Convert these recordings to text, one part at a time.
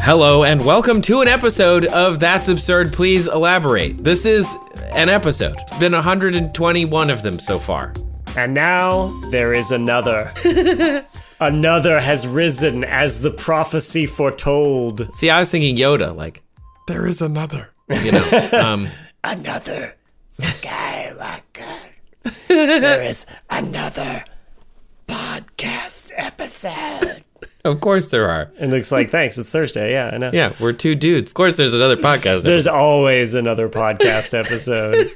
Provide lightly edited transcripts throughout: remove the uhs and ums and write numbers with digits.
Hello and welcome to an episode of That's Absurd, Please Elaborate. This is an episode. It's been 121 of them so far. And now there is another. Another has risen as the prophecy foretold. See, I was thinking Yoda, like, there is another. You know, Another Skywalker. There is another podcast episode. Of course there are. It looks like, thanks, it's Thursday. Yeah, I know. Yeah, we're two dudes. Of course there's another podcast. There's always another podcast episode.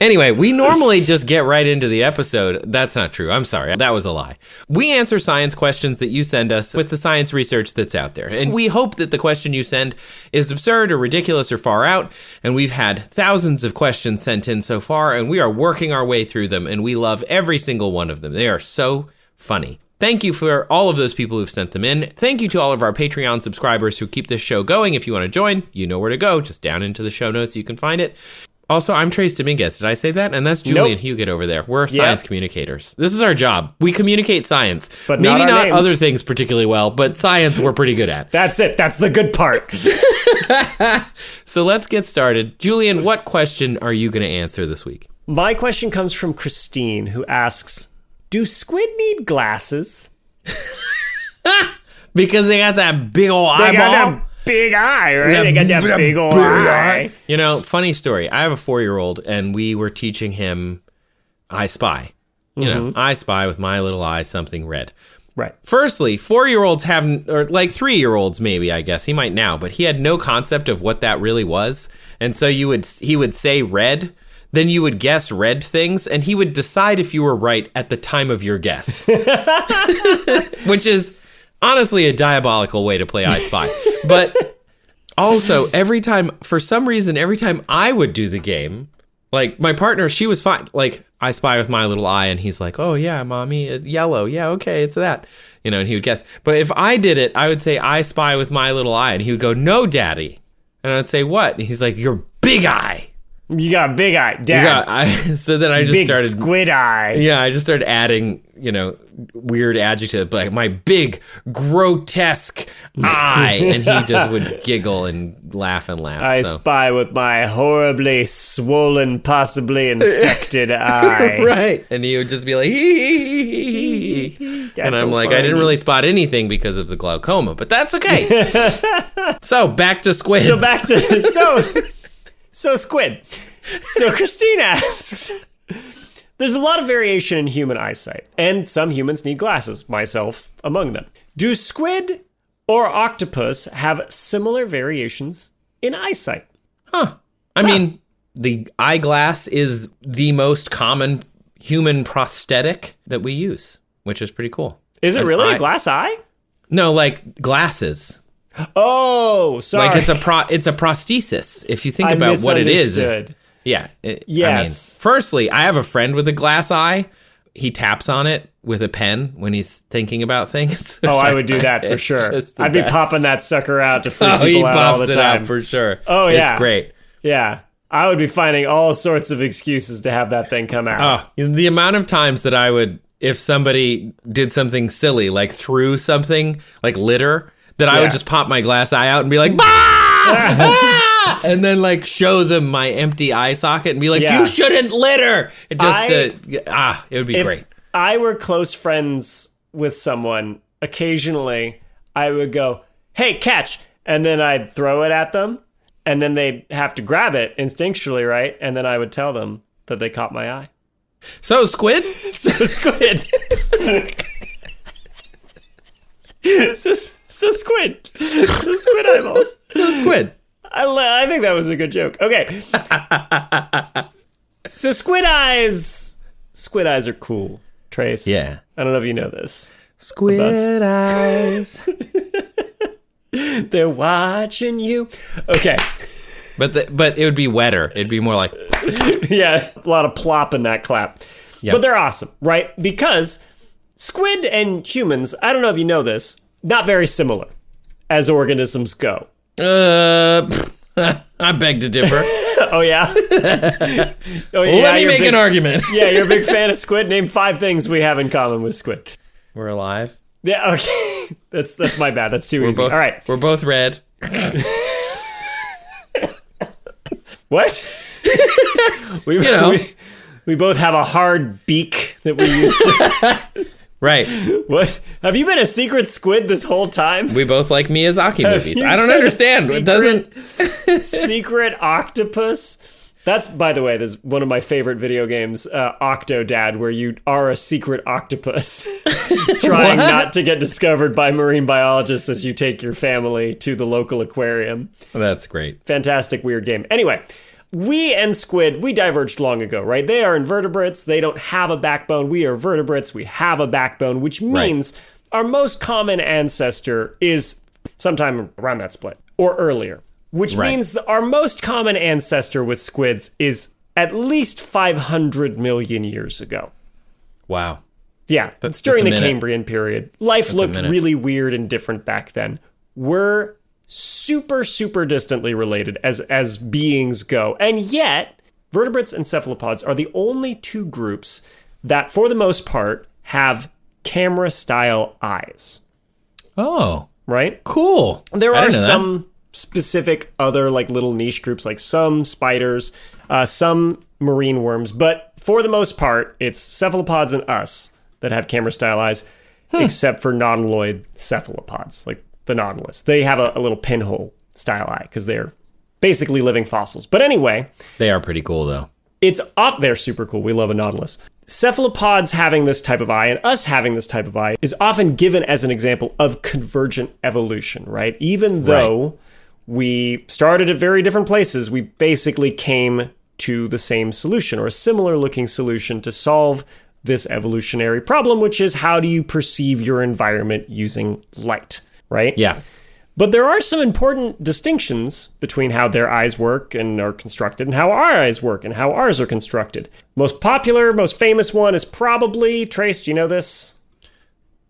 Anyway, we normally just get right into the episode. That's not true. I'm sorry. That was a lie. We answer science questions that you send us with the science research that's out there. And we hope that the question you send is absurd or ridiculous or far out. And we've had thousands of questions sent in so far, and we are working our way through them. And we love every single one of them. They are so funny. Thank you for all of those people who've sent them in. Thank you to all of our Patreon subscribers who keep this show going. If you want to join, you know where to go. Just down into the show notes, you can find it. Also, I'm Trace Dominguez. Did I say that? And that's Julian Huguet over there. We're science communicators. This is our job. We communicate science. But maybe not names. Other things particularly well, but science we're pretty good at. That's it. That's the good part. So let's get started. Julian, what question are you going to answer this week? My question comes from Kristine, who asks, do squid need glasses? Because they got that big old eyeball. They got that big eye, right? They got that big old eye. You know, funny story. I have a 4-year-old, and we were teaching him I Spy. You know, I spy with my little eye something red. Right. Firstly, 4-year-olds haven't, or like 3-year-olds maybe, I guess. He might now, but he had no concept of what that really was. And so he would say red, then you would guess red things, and he would decide if you were right at the time of your guess. Which is honestly a diabolical way to play I Spy. But also, for some reason, every time I would do the game, like my partner, she was fine. Like, I spy with my little eye, and he's like, oh yeah, mommy, yellow. Yeah, okay, it's that. You know, and he would guess. But if I did it, I would say, I spy with my little eye, and he would go, no, daddy. And I'd say, what? And he's like, your big eye. You got big eye, Dad. So then I just big started squid eye. Yeah, I just started adding, you know, weird adjectives like my big grotesque eye, and he just would giggle and laugh and laugh. I spy with my horribly swollen, possibly infected eye. Right, and he would just be like, hee. And I'm like, I didn't really spot anything because of the glaucoma, but that's okay. So back to squid. So squid. So Kristine asks, there's a lot of variation in human eyesight, and some humans need glasses, myself among them. Do squid or octopus have similar variations in eyesight? I mean, the eyeglass is the most common human prosthetic that we use, which is pretty cool. Is it really a glass eye? No, like glasses. Oh, sorry. Like it's a prosthesis. If you think about what it is. Yeah. Yes. Firstly, I have a friend with a glass eye. He taps on it with a pen when he's thinking about things. Oh, I would do that for sure. I'd be popping that sucker out to freak people out all the time. He pops it out for sure. Oh, yeah. It's great. Yeah. I would be finding all sorts of excuses to have that thing come out. Oh, the amount of times that I would, if somebody did something silly, like threw something, like litter, that I would just pop my glass eye out and be like, bah! And then like show them my empty eye socket and be like, you shouldn't litter. It would be great. If I were close friends with someone, occasionally I would go, hey, catch. And then I'd throw it at them. And then they'd have to grab it instinctually, right? And then I would tell them that they caught my eye. So squid? So squid. So squid. So squid eyeballs. So squid. I think that was a good joke. Okay. So squid eyes. Squid eyes are cool, Trace. Yeah. I don't know if you know this. Squid eyes. They're watching you. Okay. But it would be wetter. It'd be more like... Yeah, a lot of plop in that clap. Yep. But they're awesome, right? Because squid and humans, I don't know if you know this, not very similar as organisms go. I beg to differ. Oh, yeah? Let me make an argument. Yeah, you're a big fan of squid. Name 5 things we have in common with squid. We're alive. Yeah, okay. That's my bad. That's too easy. All right. We're both red. What? We both have a hard beak that we use to... Right. What? Have you been a secret squid this whole time? We both like Miyazaki movies. I don't understand. It doesn't... Secret octopus? That's, by the way, this is one of my favorite video games, Octodad, where you are a secret octopus trying not to get discovered by marine biologists as you take your family to the local aquarium. That's great. Fantastic, weird game. Anyway, we and squid, we diverged long ago, right? They are invertebrates. They don't have a backbone. We are vertebrates. We have a backbone, which means our most common ancestor is sometime around that split or earlier. Which means that our most common ancestor with squids is at least 500 million years ago. Wow. Yeah, that's during the Cambrian period. Life looked really weird and different back then. We're super, super distantly related as beings go. And yet, vertebrates and cephalopods are the only two groups that, for the most part, have camera-style eyes. Oh. Right? Cool. There are some... specific other like little niche groups, like some spiders, some marine worms, but for the most part it's cephalopods and us that have camera style eyes, except for nautiloid cephalopods like the nautilus. They have a little pinhole style eye because they're basically living fossils. But anyway, they are pretty cool though. They're super cool. We love a nautilus. Cephalopods having this type of eye and us having this type of eye is often given as an example of convergent evolution, right? Even though we started at very different places, we basically came to the same solution or a similar looking solution to solve this evolutionary problem, which is how do you perceive your environment using light, right? Yeah. But there are some important distinctions between how their eyes work and are constructed and how our eyes work and how ours are constructed. Most popular, most famous one is probably, Trace, do you know this?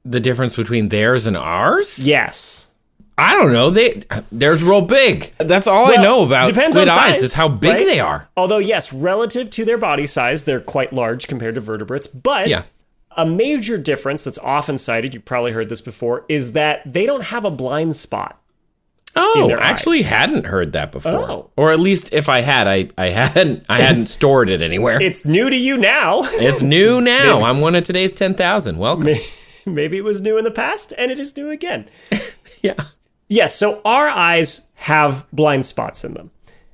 The difference between theirs and ours? Yes. I don't know. Theirs real big. That's all I know about squid eyes is how big they are. Although, yes, relative to their body size, they're quite large compared to vertebrates. But a major difference that's often cited, you've probably heard this before, is that they don't have a blind spot. Oh, I actually hadn't heard that before. Oh. Or at least if I had, I hadn't stored it anywhere. It's new to you now. It's new now. I'm one of today's 10,000. Welcome. Maybe it was new in the past, and it is new again. Yeah. Yes, so our eyes have blind spots in them.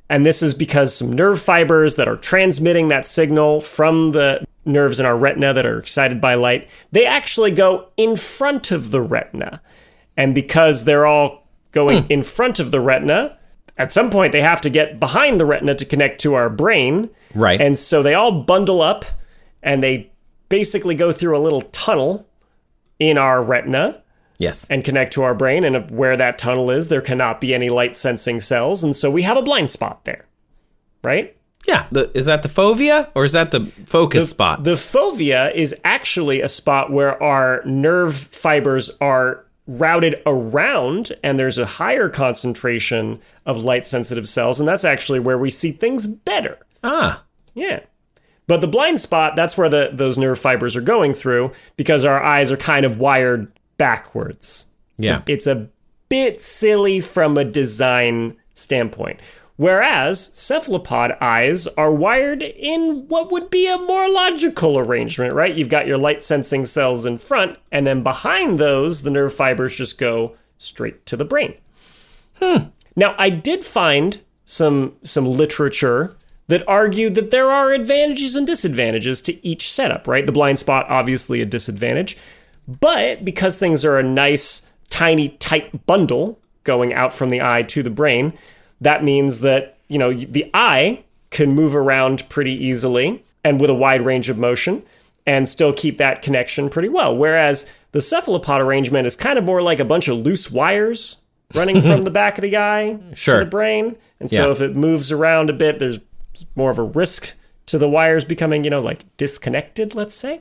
And this is because some nerve fibers that are transmitting that signal from the nerves in our retina that are excited by light, they actually go in front of the retina. And because they're all going in front of the retina, at some point they have to get behind the retina to connect to our brain. Right. And so they all bundle up and they basically go through a little tunnel in our retina. Yes. And connect to our brain. And where that tunnel is, there cannot be any light sensing cells. And so we have a blind spot there. Right? Yeah. Is that the fovea or is that the focus spot? The fovea is actually a spot where our nerve fibers are routed around and there's a higher concentration of light sensitive cells. And that's actually where we see things better. Ah. Yeah. But the blind spot, that's where those nerve fibers are going through because our eyes are kind of wired backwards. Yeah. It's a bit silly from a design standpoint. Whereas cephalopod eyes are wired in what would be a more logical arrangement, right? You've got your light sensing cells in front, and then behind those, the nerve fibers just go straight to the brain. Now, I did find some literature that argued that there are advantages and disadvantages to each setup, right? The blind spot, obviously a disadvantage. But because things are a nice, tiny, tight bundle going out from the eye to the brain, that means that, you know, the eye can move around pretty easily and with a wide range of motion and still keep that connection pretty well. Whereas the cephalopod arrangement is kind of more like a bunch of loose wires running from the back of the eye to the brain. And so if it moves around a bit, there's more of a risk to the wires becoming, you know, like disconnected, let's say.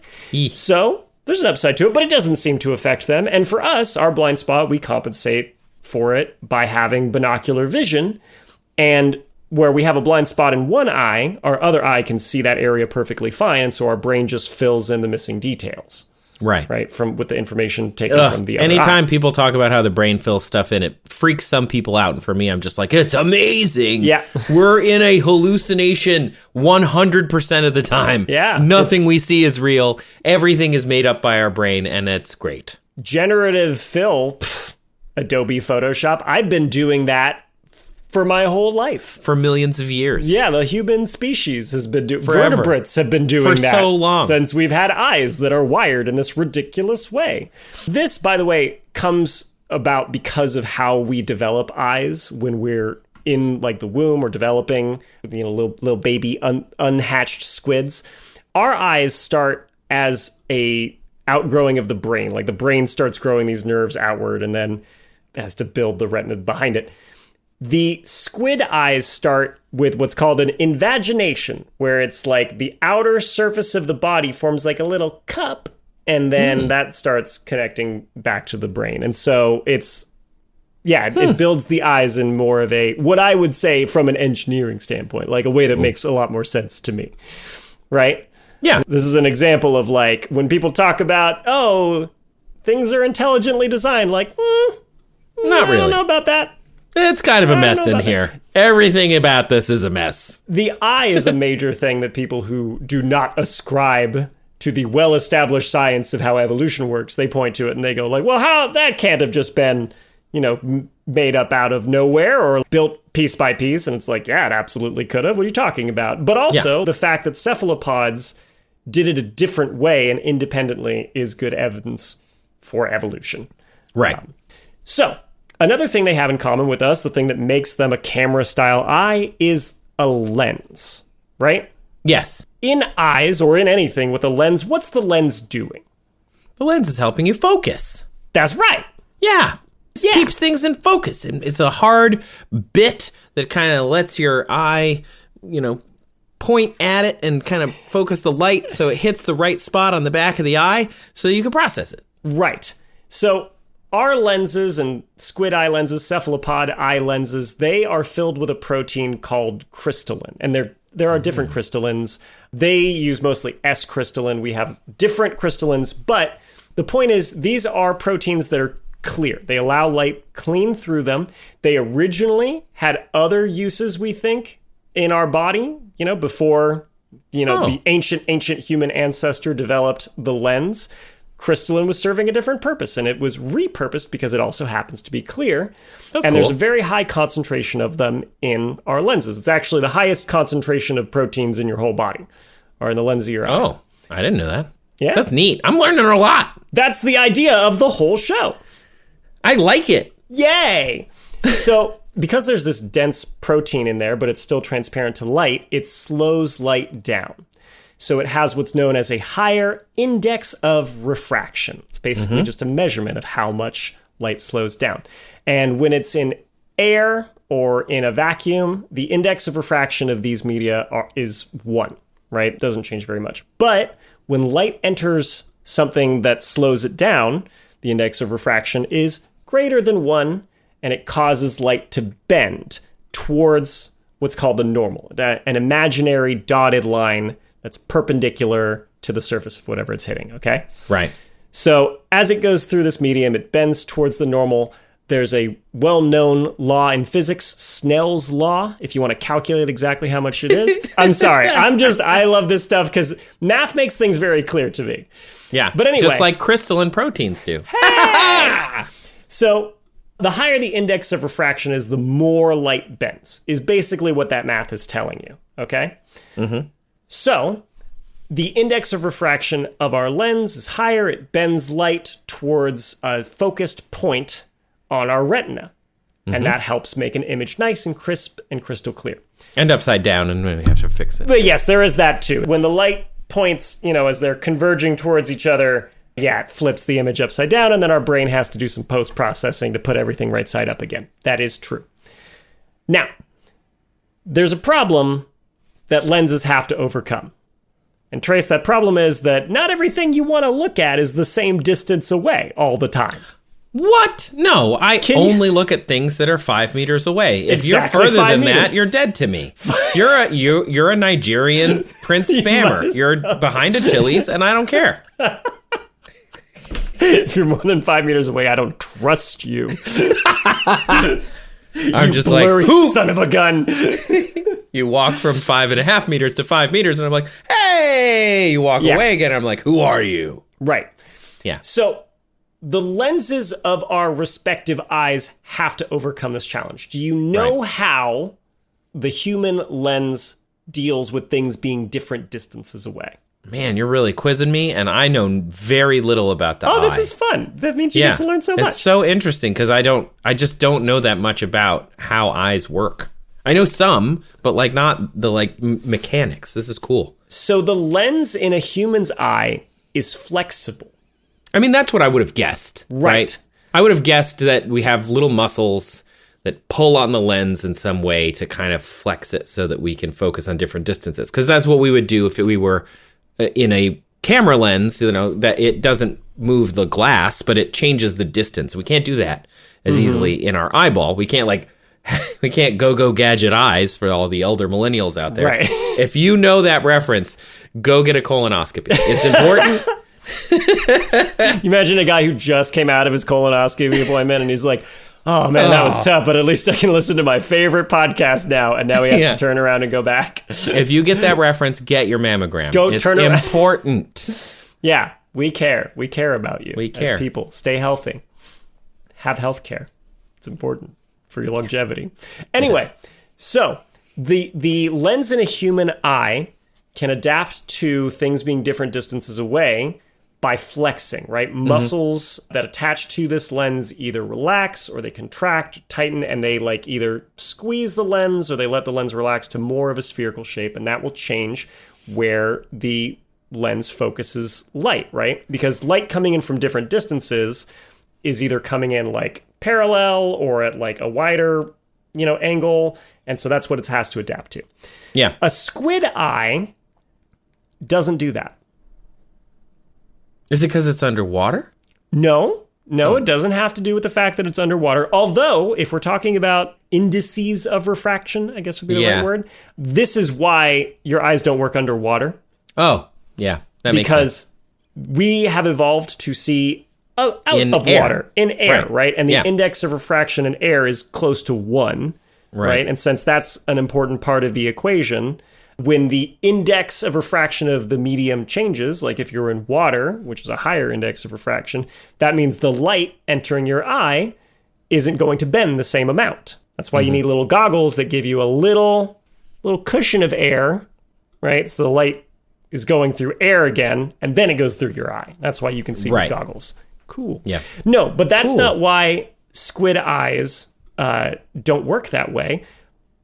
So there's an upside to it, but it doesn't seem to affect them. And for us, our blind spot, we compensate for it by having binocular vision. And where we have a blind spot in one eye, our other eye can see that area perfectly fine. And so our brain just fills in the missing details. Right, with the information taken from the other anytime eye. people talk about how the brain fills stuff in, it freaks some people out. And for me, I'm just like, it's amazing. Yeah. We're in a hallucination 100% of the time. Yeah. Nothing we see is real. Everything is made up by our brain, and it's great. Generative fill, Adobe Photoshop. I've been doing that for my whole life. For millions of years. Yeah, the human species has been doing... Forever. Vertebrates have been doing For that so long. since we've had eyes that are wired in this ridiculous way. This, by the way, comes about because of how we develop eyes when we're in like the womb or developing, little baby unhatched squids. Our eyes start as a outgrowing of the brain. Like the brain starts growing these nerves outward and then has to build the retina behind it. The squid eyes start with what's called an invagination, where it's like the outer surface of the body forms like a little cup, and then that starts connecting back to the brain. And so it builds the eyes in more of a, what I would say from an engineering standpoint, like a way that makes a lot more sense to me. Right? Yeah. This is an example of like when people talk about, oh, things are intelligently designed, like, Not really. I don't know about that. It's kind of a mess in here. Everything about this is a mess. The eye is a major thing that people who do not ascribe to the well-established science of how evolution works, they point to it and they go like, well, how that can't have just been, made up out of nowhere or built piece by piece. And it's like, yeah, it absolutely could have. What are you talking about? But also the fact that cephalopods did it a different way and independently is good evidence for evolution. Right. So another thing they have in common with us, the thing that makes them a camera-style eye, is a lens, right? Yes. In eyes or in anything with a lens, what's the lens doing? The lens is helping you focus. That's right. Yeah. Yeah. Keeps things in focus. And it's a hard bit that kind of lets your eye, point at it and kind of focus the light so it hits the right spot on the back of the eye so you can process it. Right. So our lenses and squid eye lenses, cephalopod eye lenses, they are filled with a protein called crystalline. And there are different crystallines. They use mostly S-crystalline. We have different crystallines. But the point is, these are proteins that are clear. They allow light clean through them. They originally had other uses, we think, in our body, before, the ancient human ancestor developed the lens. Crystalline was serving a different purpose, and it was repurposed because it also happens to be clear. That's and cool. There's a very high concentration of them in our lenses. It's actually the highest concentration of proteins in your whole body are in the lens of your eye. Oh, I didn't know that. Yeah. That's neat. I'm learning a lot. That's the idea of the whole show. I like it. Yay! So, because there's this dense protein in there, but it's still transparent to light, it slows light down. So it has what's known as a higher index of refraction. It's basically just a measurement of how much light slows down. And when it's in air or in a vacuum, the index of refraction of these media is 1, right? It doesn't change very much. But when light enters something that slows it down, the index of refraction is greater than 1, and it causes light to bend towards what's called the normal, an imaginary dotted line that's perpendicular to the surface of whatever it's hitting, okay? Right. So as it goes through this medium, it bends towards the normal. There's a well-known law in physics, Snell's law, if you want to calculate exactly how much it is. I'm sorry. I love this stuff because math makes things very clear to me. Yeah. But anyway. Just like crystalline proteins do. Hey! So the higher the index of refraction is, the more light bends, is basically what that math is telling you, okay? So the index of refraction of our lens is higher. It bends light towards a focused point on our retina. And that helps make an image nice and crisp and crystal clear. And upside down, and we have to fix it. But yes, there is that too. When the light points, as they're converging towards each other, it flips the image upside down, and then our brain has to do some post-processing to put everything right side up again. That is true. Now, there's a problem that lenses have to overcome. And Trace, that problem is that not everything you want to look at is the same distance away all the time. What? No, I only look at things that are 5 meters away. If Exactly you're further 5 than meters. that, you're dead to me. You're a Nigerian Prince Spammer. You're behind a Chili's, and I don't care. If you're more than 5 meters away, I don't trust you. I'm just like, blurry who? son of a gun. You walk from 5.5 meters to 5 meters, and I'm like, hey! You walk away again, and I'm like, who are you? Right. Yeah. So the lenses of our respective eyes have to overcome this challenge. Do you know how the human lens deals with things being different distances away? Man, you're really quizzing me, and I know very little about the eye. Oh, this is fun. That means you get to learn so much. It's so interesting because I just don't know that much about how eyes work. I know some, but like not the mechanics. This is cool. So the lens in a human's eye is flexible. I mean, that's what I would have guessed. Right. I would have guessed that we have little muscles that pull on the lens in some way to kind of flex it so that we can focus on different distances. Because that's what we would do if we were in a camera lens, that it doesn't move the glass, but it changes the distance. We can't do that as easily in our eyeball. We can't we can't go gadget eyes for all the elder millennials out there. Right. If you know that reference, go get a colonoscopy. It's important. You imagine a guy who just came out of his colonoscopy appointment and he's like, oh man, that was tough, but at least I can listen to my favorite podcast now. And now he has to turn around and go back. If you get that reference, get your mammogram. It's turn around. Important. Yeah, we care. We care about you. We care. As people. Stay healthy. Have health care. It's important for your longevity. Anyway, so the lens in a human eye can adapt to things being different distances away by flexing, right? Muscles that attach to this lens either relax or they contract, tighten, and they either squeeze the lens or they let the lens relax to more of a spherical shape, and that will change where the lens focuses light, right? Because light coming in from different distances is either coming in parallel or at a wider, angle, and so that's what it has to adapt to. Yeah. A squid eye doesn't do that. Is it because it's underwater? No, it doesn't have to do with the fact that it's underwater. Although, if we're talking about indices of refraction, I guess would be the right word, this is why your eyes don't work underwater. Oh, yeah. That makes sense. Because we have evolved to see out in of air. water, in air, right? And the index of refraction in air is close to 1, right? And since that's an important part of the equation, when the index of refraction of the medium changes, like if you're in water, which is a higher index of refraction, that means the light entering your eye isn't going to bend the same amount. That's why you need little goggles that give you a little cushion of air, right? So the light is going through air again, and then it goes through your eye. That's why you can see with goggles. Cool. Yeah. No, but that's not why squid eyes don't work that way.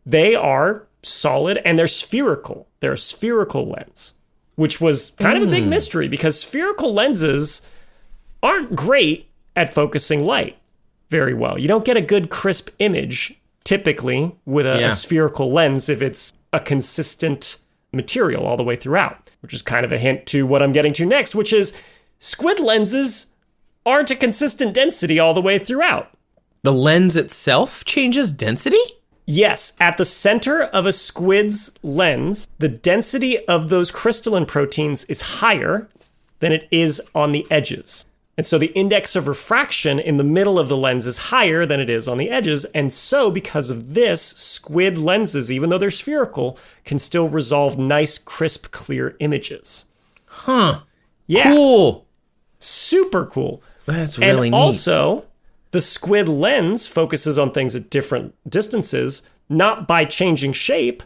They are solid and they're spherical. They're a spherical lens, which was kind of a big mystery because spherical lenses aren't great at focusing light very well. You don't get a good crisp image typically with a spherical lens if it's a consistent material all the way throughout, which is kind of a hint to what I'm getting to next, which is squid lenses aren't a consistent density all the way throughout. The lens itself changes density? Yes, at the center of a squid's lens, the density of those crystalline proteins is higher than it is on the edges. And so the index of refraction in the middle of the lens is higher than it is on the edges. And so because of this, squid lenses, even though they're spherical, can still resolve nice, crisp, clear images. Huh. Yeah. Cool. Super cool. That's really neat. And also, the squid lens focuses on things at different distances, not by changing shape,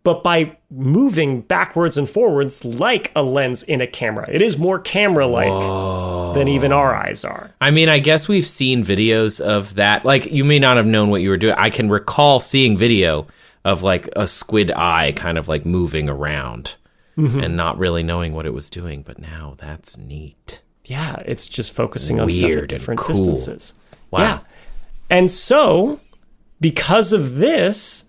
but by moving backwards and forwards like a lens in a camera. It is more camera-like than even our eyes are. I mean, I guess we've seen videos of that. You may not have known what you were doing. I can recall seeing video of a squid eye kind of moving around and not really knowing what it was doing. But now that's neat. Yeah, it's just focusing on stuff at different distances. Wow. Yeah. And so, because of this,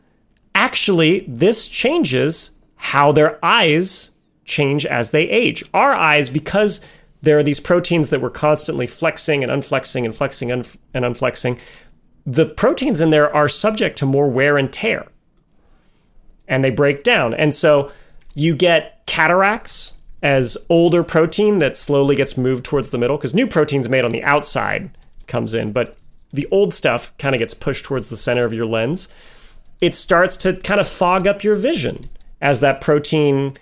actually, this changes how their eyes change as they age. Our eyes, because there are these proteins that we're constantly flexing and unflexing and flexing and unflexing, the proteins in there are subject to more wear and tear. And they break down. And so you get cataracts as older protein that slowly gets moved towards the middle, because new protein's made on the outside comes in, but the old stuff kind of gets pushed towards the center of your lens. It starts to kind of fog up your vision as that protein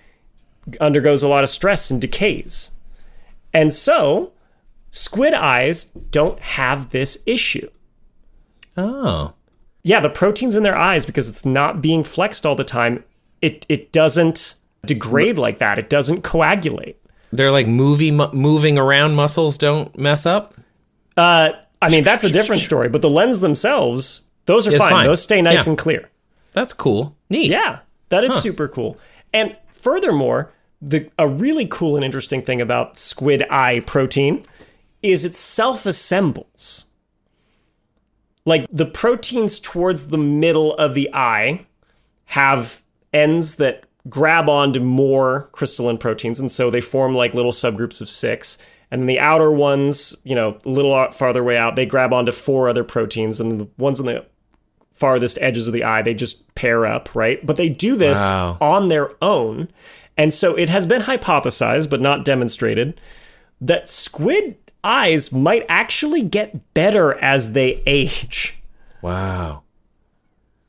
undergoes a lot of stress and decays. And so squid eyes don't have this issue. Oh. Yeah, the proteins in their eyes, because it's not being flexed all the time, it doesn't degrade like that. It doesn't coagulate. They're like moving around muscles don't mess up? I mean, that's a different story, but the lens themselves, those are fine. Those stay nice and clear. That's cool. Neat. Yeah, that is super cool. And furthermore, a really cool and interesting thing about squid eye protein is it self-assembles. Like, the proteins towards the middle of the eye have ends that grab onto more crystalline proteins, and so they form like little subgroups of 6. And then the outer ones, a little farther way out, they grab onto 4 other proteins, and the ones on the farthest edges of the eye, they just pair up, right? But they do this on their own. And so it has been hypothesized, but not demonstrated, that squid eyes might actually get better as they age. Wow.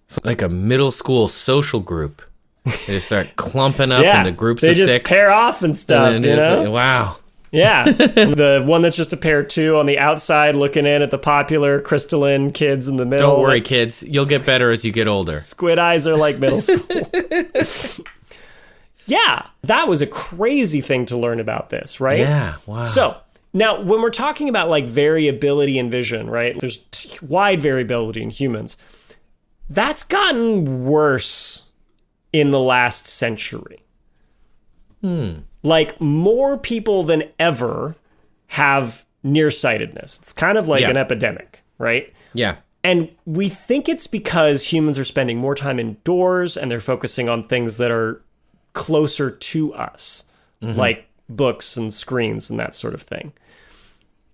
It's like a middle school social group. They just start clumping up into groups of 6. They just pair off and stuff, Wow. Yeah. The one that's just a pair of 2 on the outside looking in at the popular crystalline kids in the middle. Don't worry, kids. You'll get better as you get older. Squid eyes are like middle school. Yeah. That was a crazy thing to learn about this, right? Yeah. Wow. So, now, when we're talking about like variability in vision, right? There's wide variability in humans. That's gotten worse in the last century. Like, more people than ever have nearsightedness. It's kind of like an epidemic, right? Yeah. And we think it's because humans are spending more time indoors and they're focusing on things that are closer to us, like books and screens and that sort of thing.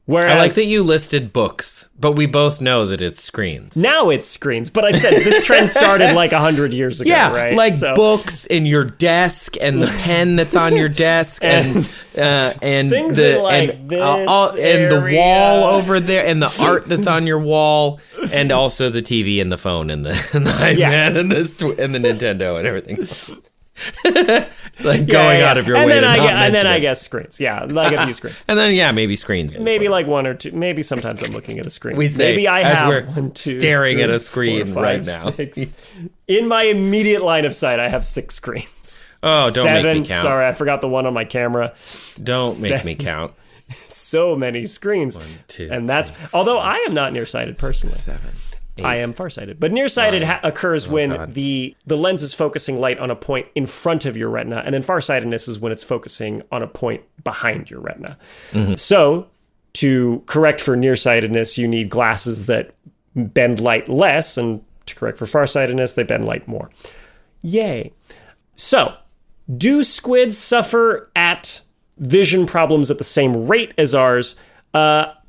Whereas, I like that you listed books, but we both know that it's screens. Now it's screens, but I said this trend started like 100 years ago, right? Like books in your desk and the pen that's on your desk and things the like this and the wall over there and the art that's on your wall and also the TV and the phone and the iPad and the Nintendo and everything. Going out of your way to not mention and then I it. guess screens. Yeah, like a few screens. And then maybe screens. Maybe like 1 or 2. Maybe sometimes I'm looking at a screen. Maybe I as have we're 1, 2, staring 3, at a screen 4, 5, right now. 6. In my immediate line of sight, I have 6 screens. Oh, don't 7. make me count. Sorry, I forgot the one on my camera. Don't 7. make me count. So many screens. 1, 2, and that's although I am not nearsighted personally. 7. 8. I am farsighted. But nearsighted occurs when the lens is focusing light on a point in front of your retina, and then farsightedness is when it's focusing on a point behind your retina. So, to correct for nearsightedness, you need glasses that bend light less, and to correct for farsightedness, they bend light more. Yay. So, do squids suffer at vision problems at the same rate as ours?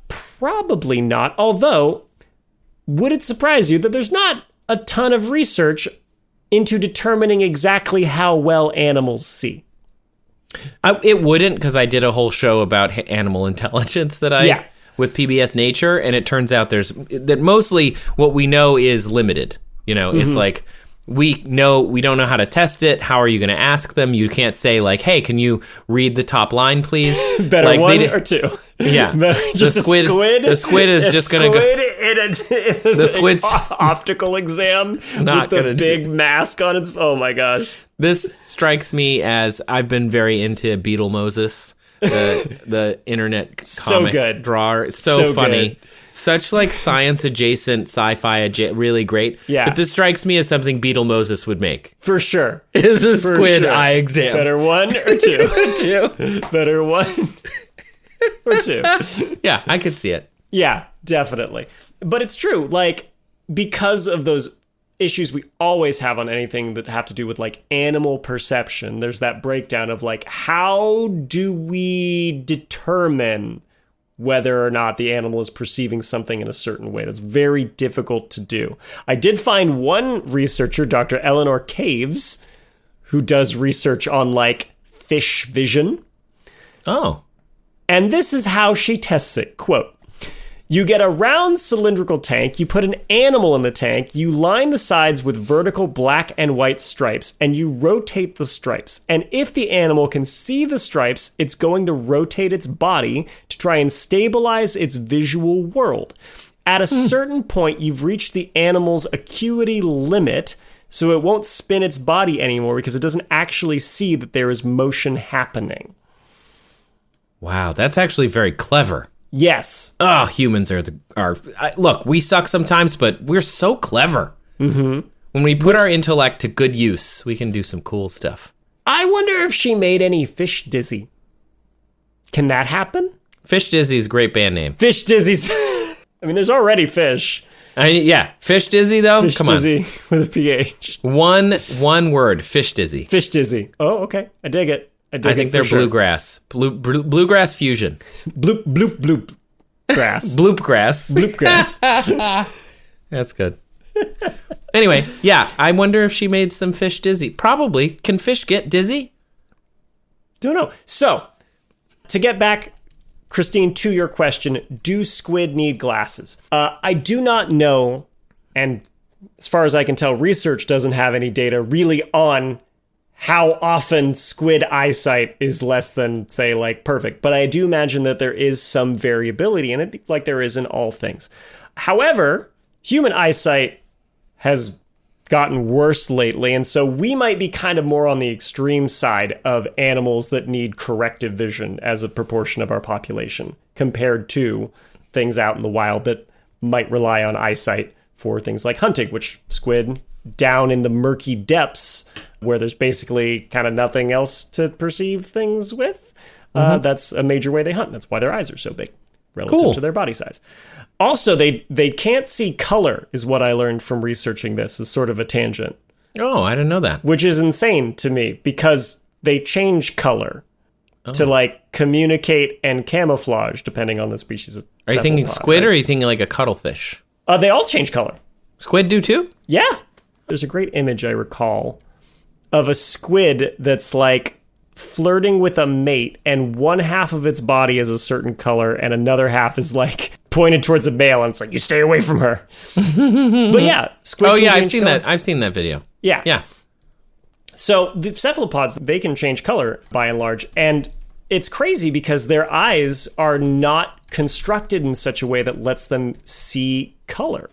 Probably not, although would it surprise you that there's not a ton of research into determining exactly how well animals see? It wouldn't, because I did a whole show about animal intelligence with PBS Nature, and it turns out that mostly what we know is limited. It's like we don't know how to test it. How are you going to ask them? You can't say like, "Hey, can you read the top line, please?" Better like, 1 or 2. Yeah, just the squid is just going to go. The squid's optical exam not with the big mask on its. Oh my gosh! This strikes me as I've been very into Beetle Moses, the internet comic drawer. It's so funny. Good. Such like science adjacent, sci-fi really great. Yeah. But this strikes me as something Beetle Moses would make. For sure. Is a squid eye exam. Better 1 or 2? 2. Better 1 or 2. Yeah, I could see it. Yeah, definitely. But it's true. Like, because of those issues we always have on anything that have to do with like animal perception, there's that breakdown of like, how do we determine whether or not the animal is perceiving something in a certain way? That's very difficult to do. I did find one researcher, Dr. Eleanor Caves, who does research on like fish vision. Oh. And this is how she tests it. Quote, you get a round cylindrical tank, you put an animal in the tank, you line the sides with vertical black and white stripes, and you rotate the stripes. And if the animal can see the stripes, it's going to rotate its body to try and stabilize its visual world. At a certain point, you've reached the animal's acuity limit, so it won't spin its body anymore because it doesn't actually see that there is motion happening. Wow, that's actually very clever. Yes. Oh, humans look, we suck sometimes, but we're so clever. Mm-hmm. When we put our intellect to good use, we can do some cool stuff. I wonder if she made any fish dizzy. Can that happen? Fish Dizzy is a great band name. Fish dizzy's... I mean, there's already fish. Yeah, Fish Dizzy, though? Fish Come dizzy on. with a PH. One word, Fish Dizzy. Fish dizzy. Oh, okay. I dig it. I think they're bluegrass. Bluegrass fusion. Bloop, bloop, bloop. Grass. Bloop grass. Bloop grass. That's good. Anyway, yeah, I wonder if she made some fish dizzy. Probably. Can fish get dizzy? Don't know. So, to get back, Kristine, to your question, do squid need glasses? I do not know, and as far as I can tell, research doesn't have any data really on how often squid eyesight is less than, say, like perfect. But I do imagine that there is some variability in it, like there is in all things. However, human eyesight has gotten worse lately, and so we might be kind of more on the extreme side of animals that need corrective vision as a proportion of our population compared to things out in the wild that might rely on eyesight for things like hunting, which squid down in the murky depths where there's basically kind of nothing else to perceive things with. That's a major way they hunt. That's why their eyes are so big relative to their body size. Also, they can't see color, is what I learned from researching this, as sort of a tangent. Oh, I didn't know that. Which is insane to me, because they change color to, like, communicate and camouflage, depending on the species of Are you thinking squid, or are you thinking like a cuttlefish? They all change color. Squid do too? Yeah. There's a great image I recall of a squid that's, like, flirting with a mate, and one half of its body is a certain color and another half is like pointed towards a male, and it's like, you stay away from her. But yeah, squid. Oh yeah, I've seen that. I've seen that video. Yeah. So the cephalopods, they can change color by and large, and it's crazy because their eyes are not constructed in such a way that lets them see color.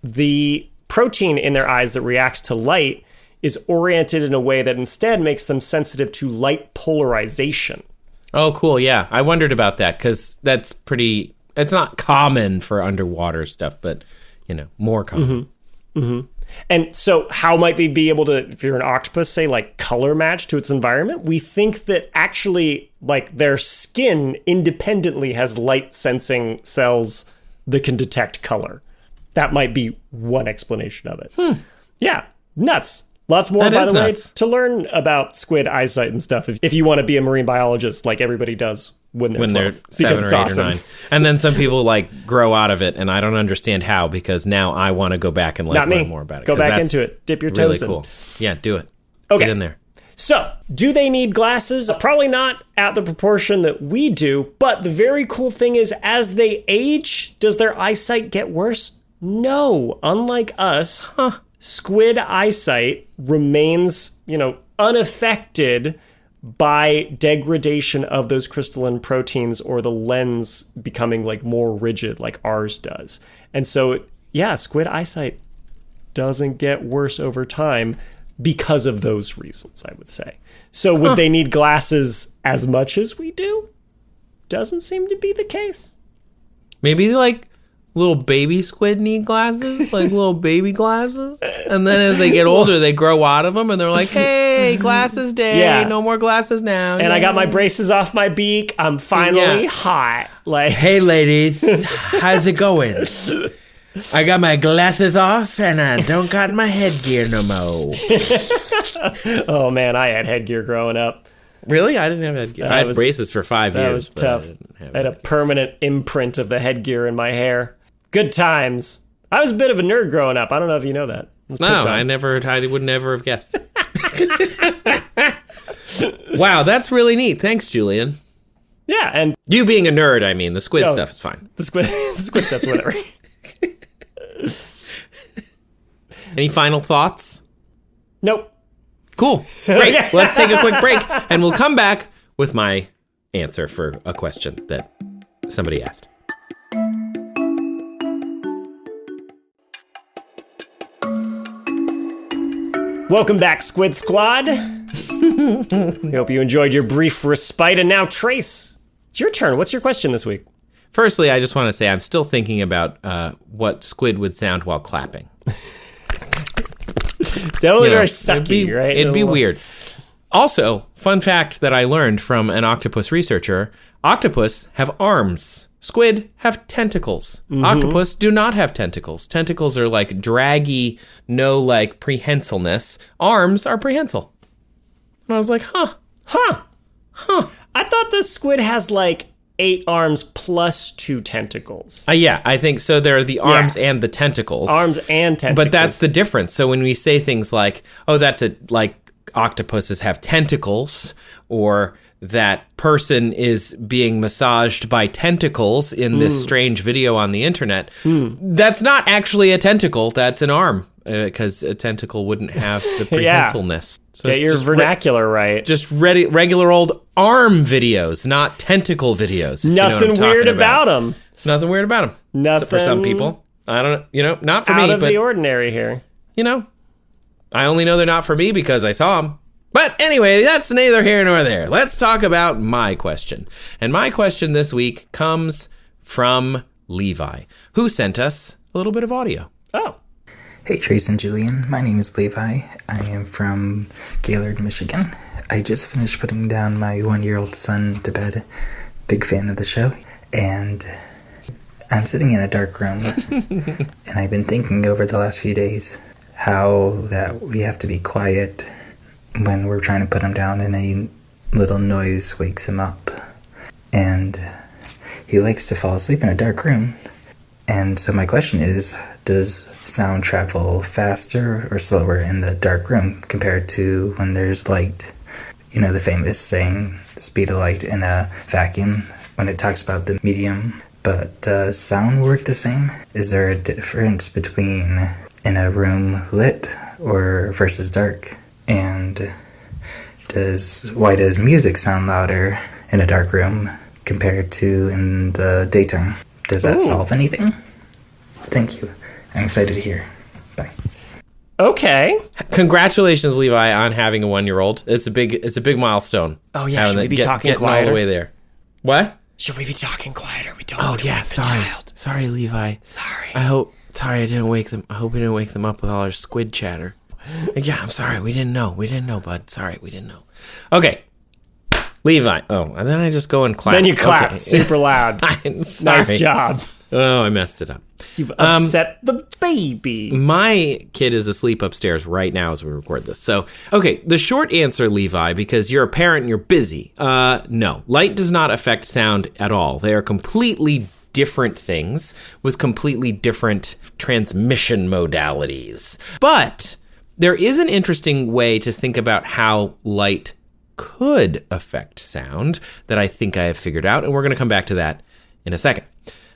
The protein in their eyes that reacts to light is oriented in a way that instead makes them sensitive to light polarization. Oh, cool. Yeah. I wondered about that because that's pretty, it's not common for underwater stuff, but, you know, more common. Mm-hmm. Mm-hmm. And so how might they be able to, if you're an octopus, say, like, color match to its environment? We think that actually, like, their skin independently has light sensing cells that can detect color. That might be one explanation of it. Yeah. Nuts. Lots more, by the way, to learn about squid eyesight and stuff if you want to be a marine biologist like everybody does when they're 7 or 8 or 9. And then some people, like, grow out of it, and I don't understand how, because now I want to go back and, like, learn more about it. Go back into it. Dip your toes in. Really cool. Yeah, do it. Okay. Get in there. So, do they need glasses? Probably not at the proportion that we do, but the very cool thing is, as they age, does their eyesight get worse? No. Unlike us, squid eyesight remains, unaffected by degradation of those crystalline proteins or the lens becoming, like, more rigid like ours does. And so, yeah, squid eyesight doesn't get worse over time because of those reasons, I would say. So would they need glasses as much as we do? Doesn't seem to be the case. Maybe, like, little baby squid need glasses, like little baby glasses, and then as they get older they grow out of them and they're like, hey, glasses day, no more glasses now, and I got my braces off my beak, I'm finally hot, like, hey ladies, how's it going? I got my glasses off and I don't got my headgear no more. Oh man, I had headgear growing up. Really? I didn't have headgear. I had braces for 5 years. That was tough. I had a permanent imprint of the headgear in my hair. Good times. I was a bit of a nerd growing up. I don't know if you know that. No, I would never have guessed. Wow, that's really neat. Thanks, Julian. Yeah, and You being a nerd, I mean. The squid stuff is fine. the squid stuff's whatever. Any final thoughts? Nope. Cool. Great. Let's take a quick break, and we'll come back with my answer for a question that somebody asked. Welcome back, Squid Squad. We hope you enjoyed your brief respite. And now, Trace, it's your turn. What's your question this week? Firstly, I just want to say I'm still thinking about what squid would sound while clapping. Definitely very sucky, right? It'd be weird. Also, fun fact that I learned from an octopus researcher, octopus have arms. Squid have tentacles. Octopus do not have tentacles. Tentacles are like draggy, no like prehensileness. Arms are prehensile. And I was like, huh. I thought the squid has like 8 arms plus 2 tentacles. Yeah, I think so. There are the arms and the tentacles. Arms and tentacles. But that's the difference. So when we say things like, oh, that's like octopuses have tentacles, or that person is being massaged by tentacles in this strange video on the internet, that's not actually a tentacle. That's an arm, because a tentacle wouldn't have the prehensileness. So get your vernacular right. Just regular old arm videos, not tentacle videos. Nothing weird about them. Nothing weird about them. Nothing. Except for some people. I don't know. Not for me. Out of the ordinary here. I only know they're not for me because I saw them. But anyway, that's neither here nor there. Let's talk about my question. And my question this week comes from Levi, who sent us a little bit of audio. Oh. Hey, Trace and Julian. My name is Levi. I am from Gaylord, Michigan. I just finished putting down my 1-year-old son to bed. Big fan of the show. And I'm sitting in a dark room. And I've been thinking over the last few days how that we have to be quiet when we're trying to put him down and a little noise wakes him up. And he likes to fall asleep in a dark room. And so my question is, does sound travel faster or slower in the dark room compared to when there's light? You know, the famous saying, the speed of light in a vacuum, when it talks about the medium. But does sound work the same? Is there a difference between in a room lit or versus dark? And why does music sound louder in a dark room compared to in the daytime? Does that solve anything? Thank you. I'm excited to hear. Bye. Okay. Congratulations, Levi, on having a 1-year-old. It's a big milestone. Oh yeah, should we be talking getting quieter? all the way there. What? Should we be talking quieter? We don't want to wake the sorry. child. Sorry, Levi. Sorry. I hope I didn't wake them. I hope we didn't wake them up with all our squid chatter. Yeah, I'm sorry. We didn't know. Bud. Sorry, we didn't know. Okay. Levi. Oh, and then I just go and clap. Then you clap okay. super loud. I'm sorry. Nice job. Oh, I messed it up. You've upset the baby. My kid is asleep upstairs right now as we record this. So, okay, the short answer, Levi, because you're a parent and you're busy. No, light does not affect sound at all. They are completely different things with completely different transmission modalities. But there is an interesting way to think about how light could affect sound that I think I have figured out, and we're going to come back to that in a second.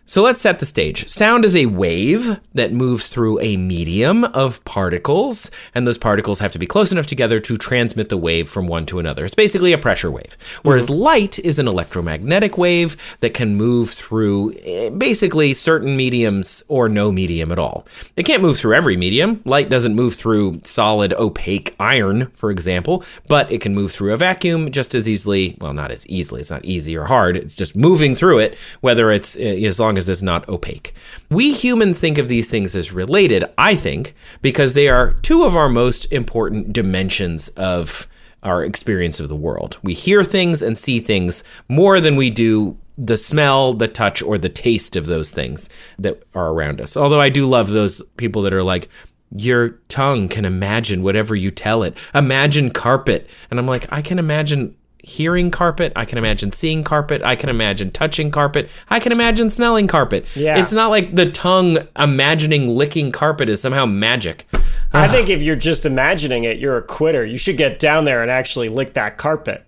So let's set the stage. Sound is a wave that moves through a medium of particles, and those particles have to be close enough together to transmit the wave from one to another. It's basically a pressure wave. Whereas light is an electromagnetic wave that can move through basically certain mediums or no medium at all. It can't move through every medium. Light doesn't move through solid, opaque iron, for example, but it can move through a vacuum just as easily. Well, not as easily. It's not easy or hard. It's just moving through it, whether it's as long as it's not opaque. We humans think of these things as related, I think, because they are two of our most important dimensions of our experience of the world. We hear things and see things more than we do the smell, the touch, or the taste of those things that are around us. Although I do love those people that are like, your tongue can imagine whatever you tell it. Imagine carpet. And I'm like, I can imagine hearing carpet, I can imagine seeing carpet, I can imagine touching carpet, I can imagine smelling carpet. Yeah. It's not like the tongue imagining licking carpet is somehow magic. I think if you're just imagining it, you're a quitter. You should get down there and actually lick that carpet.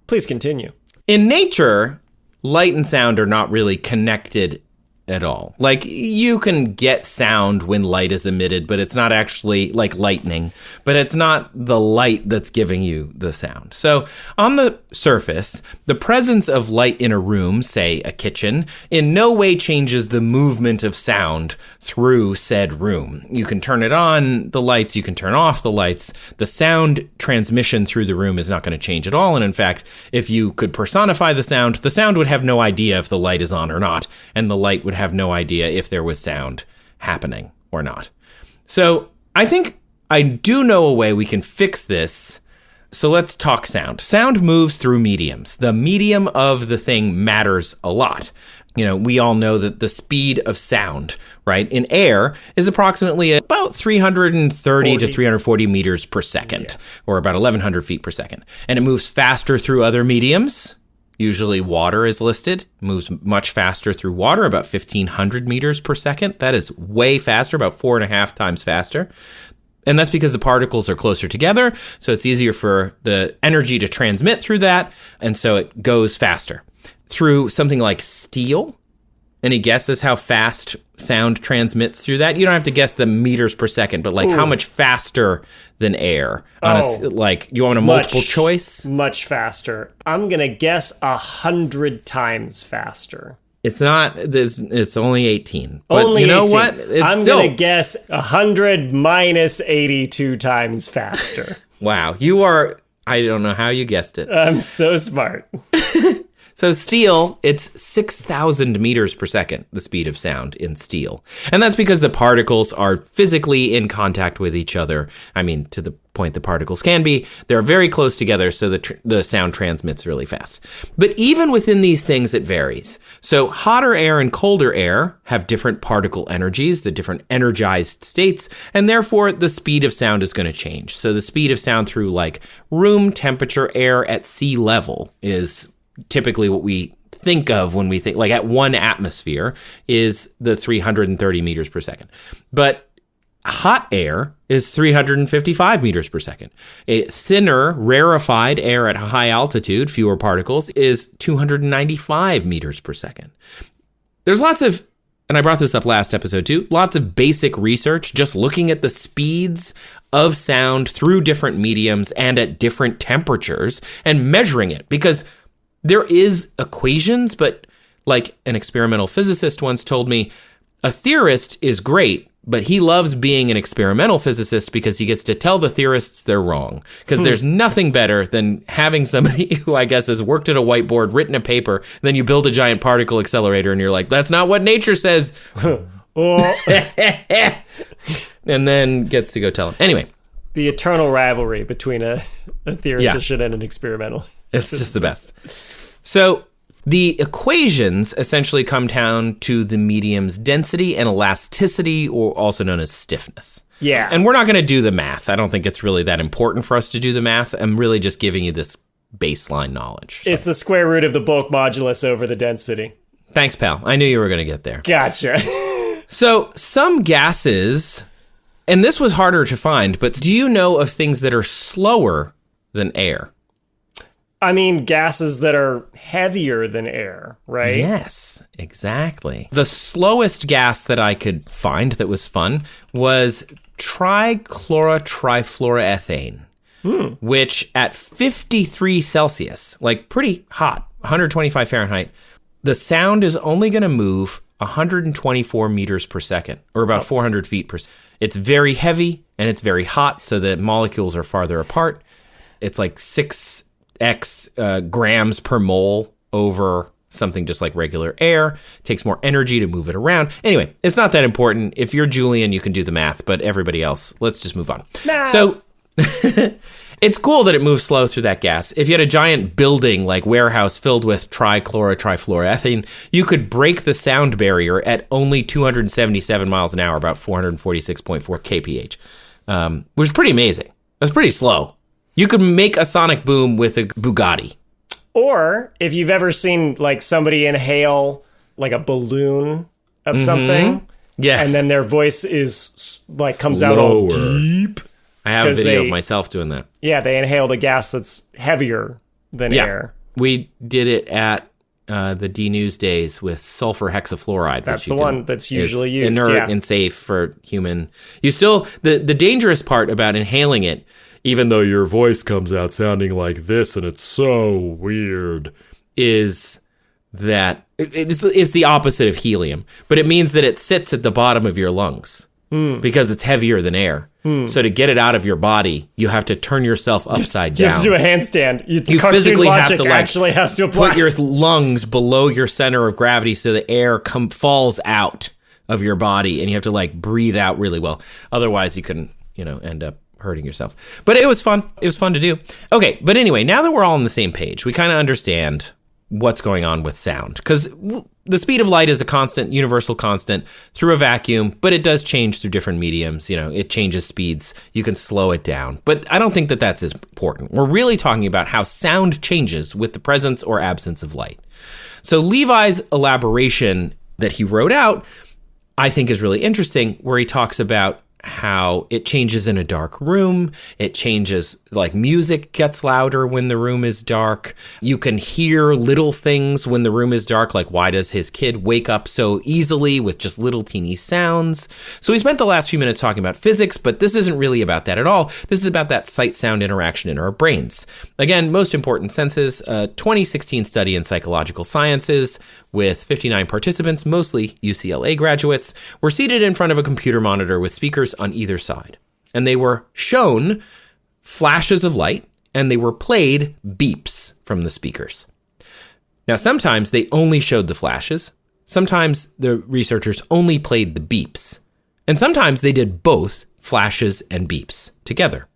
Please continue. In nature, light and sound are not really connected at all. Like, you can get sound when light is emitted, but it's not actually like lightning, but it's not the light that's giving you the sound. So on the surface, the presence of light in a room, say a kitchen, in no way changes the movement of sound through said room. You can turn it on, the lights, you can turn off the lights. The sound transmission through the room is not going to change at all. And in fact, if you could personify the sound would have no idea if the light is on or not, and the light would have no idea if there was sound happening or not. So I think I do know a way we can fix this. So let's talk sound. Sound moves through mediums. The medium of the thing matters a lot. You know, we all know that the speed of sound, right, in air is approximately about 330 to 340 meters per second, or about 1,100 feet per second. And it moves faster through other mediums. Usually water is listed, moves much faster through water, about 1,500 meters per second. That is way faster, about 4.5 times faster. And that's because the particles are closer together, so it's easier for the energy to transmit through that, and so it goes faster. Through something like steel, any guesses how fast sound transmits through that? You don't have to guess the meters per second, but like how much faster than air? You want a multiple choice? Much faster. I'm going to guess 100 times faster. It's not, it's only 18. But only you know 18. what? I'm going to guess 100 minus 82 times faster. Wow. You are, I don't know how you guessed it. I'm so smart. So steel, it's 6,000 meters per second, the speed of sound in steel. And that's because the particles are physically in contact with each other. I mean, to the point the particles can be. They're very close together, so the sound transmits really fast. But even within these things, it varies. So hotter air and colder air have different particle energies, the different energized states, and therefore the speed of sound is going to change. So the speed of sound through like room temperature air at sea level is typically what we think of when we think, like at 1 atmosphere is the 330 meters per second. But hot air is 355 meters per second. A thinner, rarefied air at high altitude, fewer particles, is 295 meters per second. There's lots of, and I brought this up last episode too, lots of basic research just looking at the speeds of sound through different mediums and at different temperatures and measuring it, because there is equations, but like an experimental physicist once told me, a theorist is great, but he loves being an experimental physicist because he gets to tell the theorists they're wrong. Because there's nothing better than having somebody who I guess has worked at a whiteboard, written a paper, and then you build a giant particle accelerator and you're like, that's not what nature says. And then gets to go tell him. Anyway. The eternal rivalry between a theoretician and an experimental. It's just the best. So the equations essentially come down to the medium's density and elasticity, or also known as stiffness. Yeah. And we're not going to do the math. I don't think it's really that important for us to do the math. I'm really just giving you this baseline knowledge. So. It's the square root of the bulk modulus over the density. Thanks, pal. I knew you were going to get there. Gotcha. So some gases, and this was harder to find, but do you know of things that are slower than air? I mean, gases that are heavier than air, right? Yes, exactly. The slowest gas that I could find that was fun was trichlorotrifluoroethane, which at 53 Celsius, like pretty hot, 125 Fahrenheit, the sound is only going to move 124 meters per second, or about 400 feet per second. It's very heavy, and it's very hot, so the molecules are farther apart. It's like 6x grams per mole over something just like regular air. It takes more energy to move it around. Anyway, it's not that important. If you're Julian, you can do the math, but everybody else, let's just move on. Nah. So it's cool that it moves slow through that gas. If you had a giant building like warehouse filled with trichlorotrifluoroethane, you could break the sound barrier at only 277 miles an hour, about 446.4 kph, which is pretty amazing. That's pretty slow. You could make a sonic boom with a Bugatti. Or if you've ever seen like somebody inhale like a balloon of something, yes, and then their voice is like comes out all deep. I have a video of myself doing that. Yeah, they inhaled a gas that's heavier than air. We did it at the D News days with sulfur hexafluoride. That's the one that's usually used. Inert and safe for human. You still, the dangerous part about inhaling it, even though your voice comes out sounding like this and it's so weird, is that it's the opposite of helium. But it means that it sits at the bottom of your lungs because it's heavier than air. So to get it out of your body, you have to turn yourself upside down. You have to do a handstand. You physically have to actually has to apply. put your lungs below your center of gravity so the air falls out of your body, and you have to breathe out really well. Otherwise, you can end up hurting yourself. But it was fun. It was fun to do. Okay, but anyway, now that we're all on the same page, we kind of understand what's going on with sound, because the speed of light is a constant, universal constant through a vacuum, but it does change through different mediums. It changes speeds. You can slow it down, but I don't think that that's as important. We're really talking about how sound changes with the presence or absence of light. So Levi's elaboration that he wrote out, I think, is really interesting, where he talks about how it changes in a dark room. It changes, music gets louder when the room is dark. You can hear little things when the room is dark, like why does his kid wake up so easily with just little teeny sounds? So we spent the last few minutes talking about physics, but this isn't really about that at all. This is about that sight-sound interaction in our brains. Again, most important senses, a 2016 study in psychological sciences with 59 participants, mostly UCLA graduates, were seated in front of a computer monitor with speakers on either side. And they were shown flashes of light, and they were played beeps from the speakers. Now, sometimes they only showed the flashes. Sometimes the researchers only played the beeps. And sometimes they did both flashes and beeps together.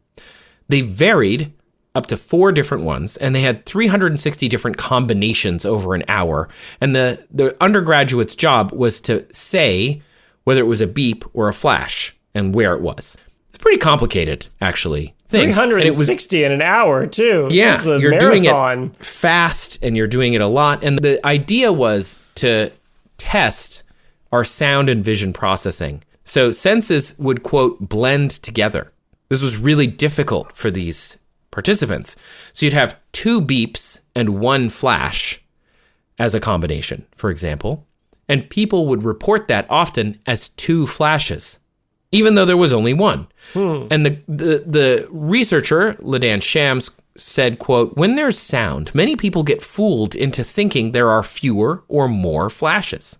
They varied up to 4 different ones, and they had 360 different combinations over an hour. And the undergraduate's job was to say whether it was a beep or a flash and where it was. It's pretty complicated, actually. 360 in an hour, too. Yeah, this is a you're marathon. Doing it fast, and you're doing it a lot. And the idea was to test our sound and vision processing. So senses would, quote, blend together. This was really difficult for these participants. So you'd have 2 beeps and 1 flash as a combination, for example. And people would report that often as 2 flashes, even though there was only 1. And the researcher, Ledan Shams, said, quote, when there's sound, many people get fooled into thinking there are fewer or more flashes.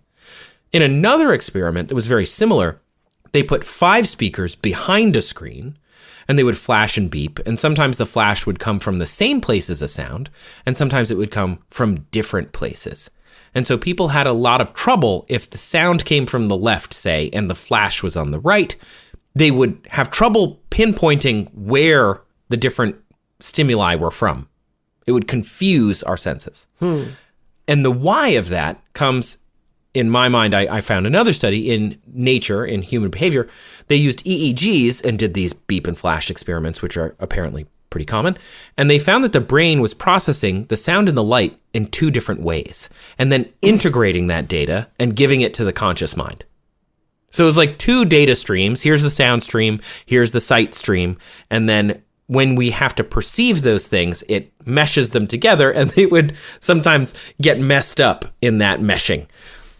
In another experiment that was very similar, they put 5 speakers behind a screen, and they would flash and beep, and sometimes the flash would come from the same place as a sound, and sometimes it would come from different places. And so people had a lot of trouble if the sound came from the left, say, and the flash was on the right. They would have trouble pinpointing where the different stimuli were from. It would confuse our senses. And the why of that comes, in my mind, I found another study in Nature, in human behavior. They used EEGs and did these beep and flash experiments, which are apparently pretty common. And they found that the brain was processing the sound and the light in 2 different ways, and then integrating that data and giving it to the conscious mind. So it was like 2 data streams. Here's the sound stream, here's the sight stream. And then when we have to perceive those things, it meshes them together, and they would sometimes get messed up in that meshing.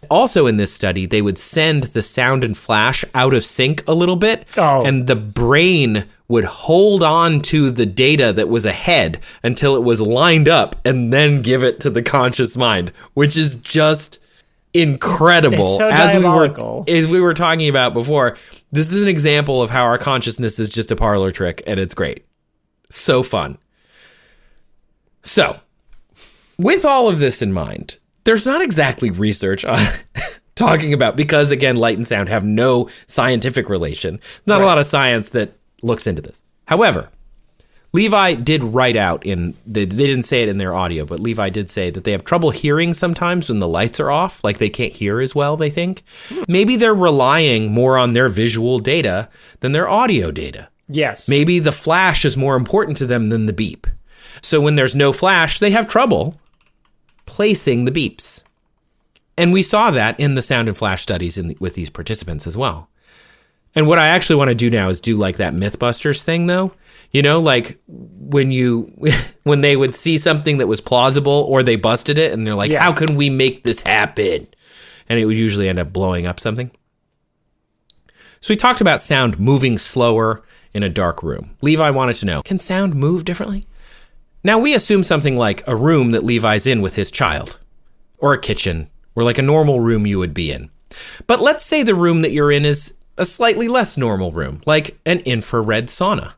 Also in this study, they would send the sound and flash out of sync a little bit, and the brain would hold on to the data that was ahead until it was lined up, and then give it to the conscious mind, which is just incredible. It's so diabolical. As we were talking about before, this is an example of how our consciousness is just a parlor trick, and it's great. So fun. So, with all of this in mind, there's not exactly research on talking about, because again, light and sound have no scientific relation. Not a lot of science that looks into this. However, Levi did write out they didn't say it in their audio, but Levi did say that they have trouble hearing sometimes when the lights are off, like they can't hear as well, they think. Maybe they're relying more on their visual data than their audio data. Yes. Maybe the flash is more important to them than the beep. So when there's no flash, they have trouble placing the beeps. And we saw that in the sound and flash studies with these participants as well. And what I actually want to do now is do like that Mythbusters thing, though. You know, like when when they would see something that was plausible or they busted it and they're like, how can we make this happen? And it would usually end up blowing up something. So we talked about sound moving slower in a dark room. Levi wanted to know, can sound move differently? Now we assume something like a room that Levi's in with his child, or a kitchen, or like a normal room you would be in. But let's say the room that you're in is a slightly less normal room, like an infrared sauna.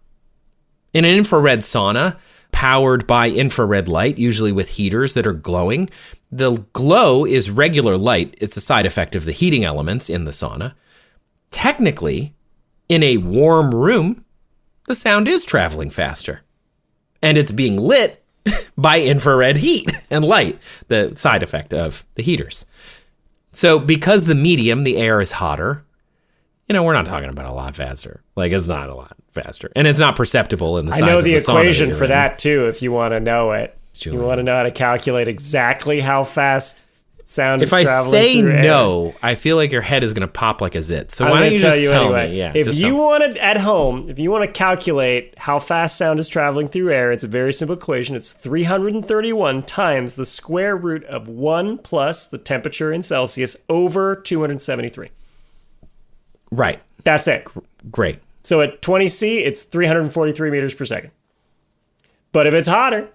In an infrared sauna, powered by infrared light, usually with heaters that are glowing, the glow is regular light. It's a side effect of the heating elements in the sauna. Technically, in a warm room, the sound is traveling faster. And it's being lit by infrared heat and light, the side effect of the heaters. So because the medium, the air, is hotter, we're not talking about a lot faster. Like, it's not a lot faster. And it's not perceptible in the size of the sauna. I know the equation for that, too, if you want to know it. Julian. You want to know how to calculate exactly how fast sound is traveling through air. If I say no, air. I feel like your head is going to pop like a zit. So I'm why don't you just tell anyway. me? Yeah, if you want to, at home, if you want to calculate how fast sound is traveling through air, it's a very simple equation. It's 331 times the square root of 1 plus the temperature in Celsius over 273. Right. That's it. Great. So at 20 C, it's 343 meters per second. But if it's hotter,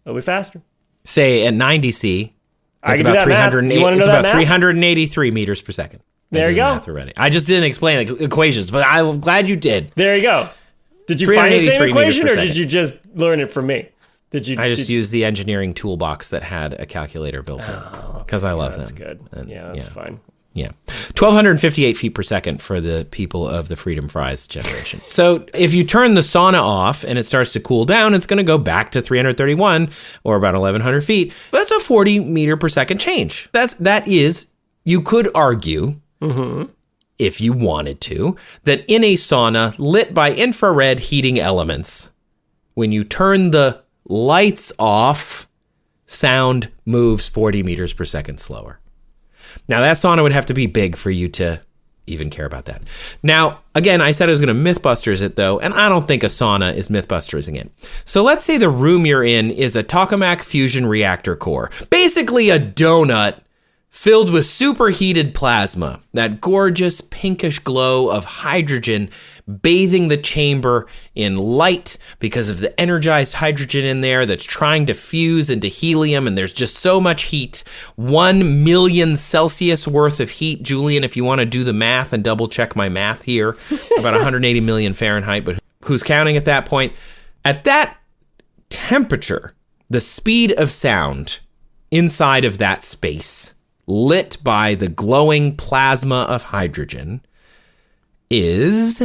it'll be faster. Say at 90 C, it's about 383 meters per second. There you go. Already. I just didn't explain like equations, but I'm glad you did. There you go. Did you find the same equation, or did you just learn it from me? I just used the engineering toolbox that had a calculator built in because I love them. That's good. That's fine. Yeah. 1,258 feet per second for the people of the Freedom Fries generation. So if you turn the sauna off and it starts to cool down, it's going to go back to 331 or about 1,100 feet. That's a 40 meter per second change. That is, you could argue, if you wanted to, that in a sauna lit by infrared heating elements, when you turn the lights off, sound moves 40 meters per second slower. Now, that sauna would have to be big for you to even care about that. Now, again, I said I was going to Mythbusters it, though, and I don't think a sauna is Mythbustersing it. So let's say the room you're in is a tokamak fusion reactor core. Basically a donut filled with superheated plasma, that gorgeous pinkish glow of hydrogen bathing the chamber in light because of the energized hydrogen in there that's trying to fuse into helium, and there's just so much heat. 1 million Celsius worth of heat. Julian, if you want to do the math and double check my math here, about 180 million Fahrenheit, but who's counting at that point? At that temperature, the speed of sound inside of that space, lit by the glowing plasma of hydrogen, is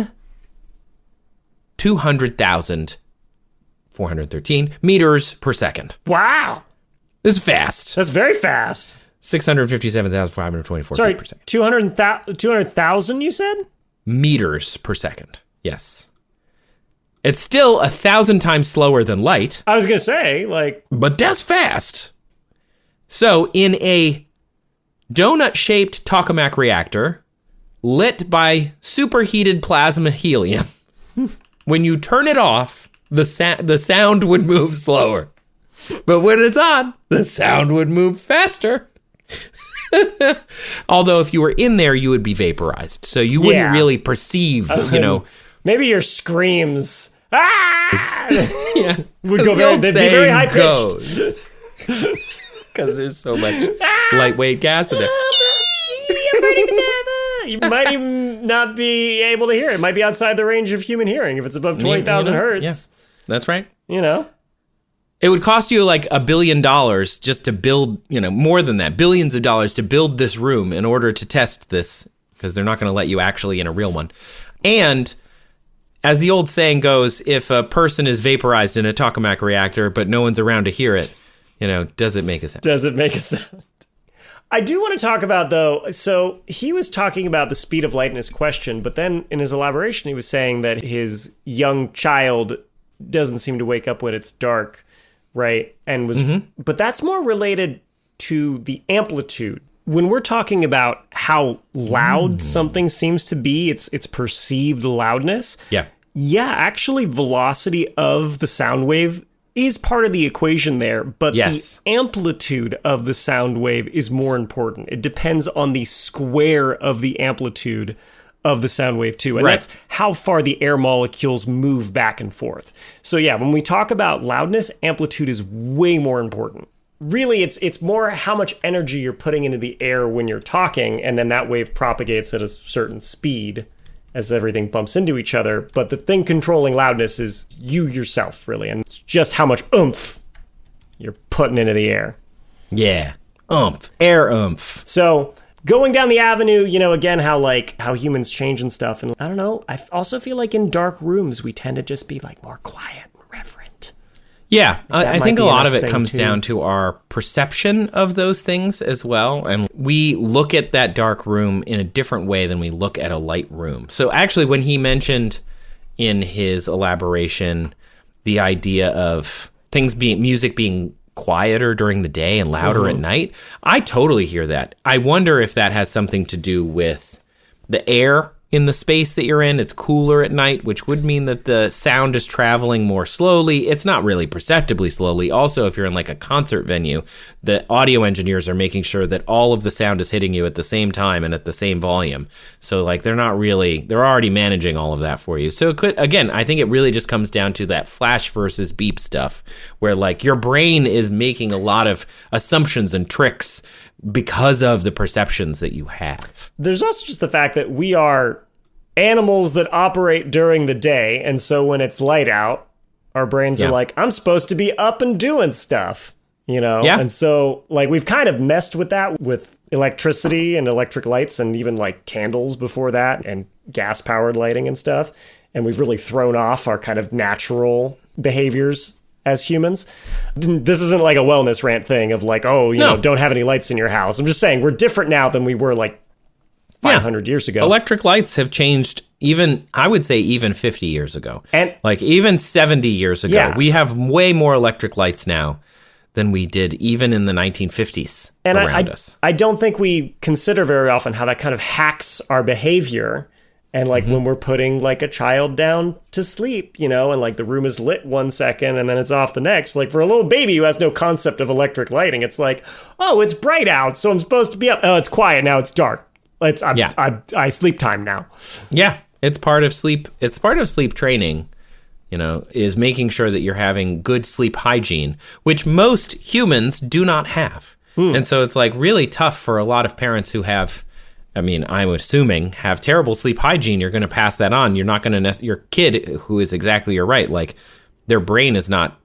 200,413 meters per second. Wow. This is fast. That's very fast. 657,524 feet per second. 200,000, you said? Meters per second. Yes. It's still 1,000 times slower than light. I was going to say, but that's fast. So in a donut-shaped tokamak reactor lit by superheated plasma helium, when you turn it off, the sound would move slower. But when it's on, the sound would move faster. Although if you were in there, you would be vaporized. So you wouldn't really perceve, Maybe your screams would go they'd be very high pitched. Because there's so much lightweight gas in there. You might even not be able to hear it. It might be outside the range of human hearing if it's above 20,000 hertz. Yeah, that's right. It would cost you like $1 billion just to build, more than that, billions of dollars to build this room in order to test this, because they're not going to let you actually in a real one. And as the old saying goes, if a person is vaporized in a tokamak reactor, but no one's around to hear it, does it make a sound? Does it make a sound? I do want to talk about, though, so he was talking about the speed of light in his question, but then in his elaboration, he was saying that his young child doesn't seem to wake up when it's dark, right? And but that's more related to the amplitude. When we're talking about how loud something seems to be, its perceived loudness. Yeah. Yeah, actually, velocity of the sound wave is part of the equation there, but Yes. the amplitude of the sound wave is more important. It depends on the square of the amplitude of the sound wave too, and Right. that's how far the air molecules move back and forth. So yeah, when we talk about loudness, amplitude is way more important. Really, it's more how much energy you're putting into the air when you're talking, and then that wave propagates at a certain speed as everything bumps into each other. But the thing controlling loudness is you yourself, really, and it's just how much oomph you're putting into the air. Yeah. Air oomph. So going down the avenue, again, how humans change and stuff. And I don't know, I also feel like in dark rooms, we tend to just be like more quiet and reverent. Yeah, I might think a be lot us of it thing, comes too. down to our perception of those things as well. And we look at that dark room in a different way than we look at a light room. So actually, when he mentioned in his elaboration the idea of music being quieter during the day and louder at night, I totally hear that. I wonder if that has something to do with the air in the space that you're in. It's cooler at night, which would mean that the sound is traveling more slowly. It's not really perceptibly slowly. Also, if you're in like a concert venue, the audio engineers are making sure that all of the sound is hitting you at the same time and at the same volume. So like they're already managing all of that for you. So it could, again, I think it really just comes down to that flash versus beep stuff where like your brain is making a lot of assumptions and tricks because of the perceptions that you have. There's also just the fact that we are animals that operate during the day, and so when it's light out, our brains are like, I'm supposed to be up and doing stuff, Yeah. And so like we've kind of messed with that with electricity and electric lights and even like candles before that and gas powered lighting and stuff, and we've really thrown off our kind of natural behaviors as humans. This isn't like a wellness rant thing of like, don't have any lights in your house. I'm just saying we're different now than we were like 500 years ago. Electric lights have changed I would say even 50 years ago. And like even 70 years ago. Yeah. We have way more electric lights now than we did even in the 1950s around us. I don't think we consider very often how that kind of hacks our behavior. And like when we're putting like a child down to sleep, and like the room is lit 1 second and then it's off the next. Like for a little baby who has no concept of electric lighting, it's like, oh, it's bright out, so I'm supposed to be up. Oh, it's quiet now, it's dark. I sleep time now. Yeah, it's part of sleep. It's part of sleep training, is making sure that you're having good sleep hygiene, which most humans do not have. And so it's like really tough for a lot of parents who have, I'm assuming, have terrible sleep hygiene. You're going to pass that on. You're not going to, your kid, who is exactly you're right, like their brain is not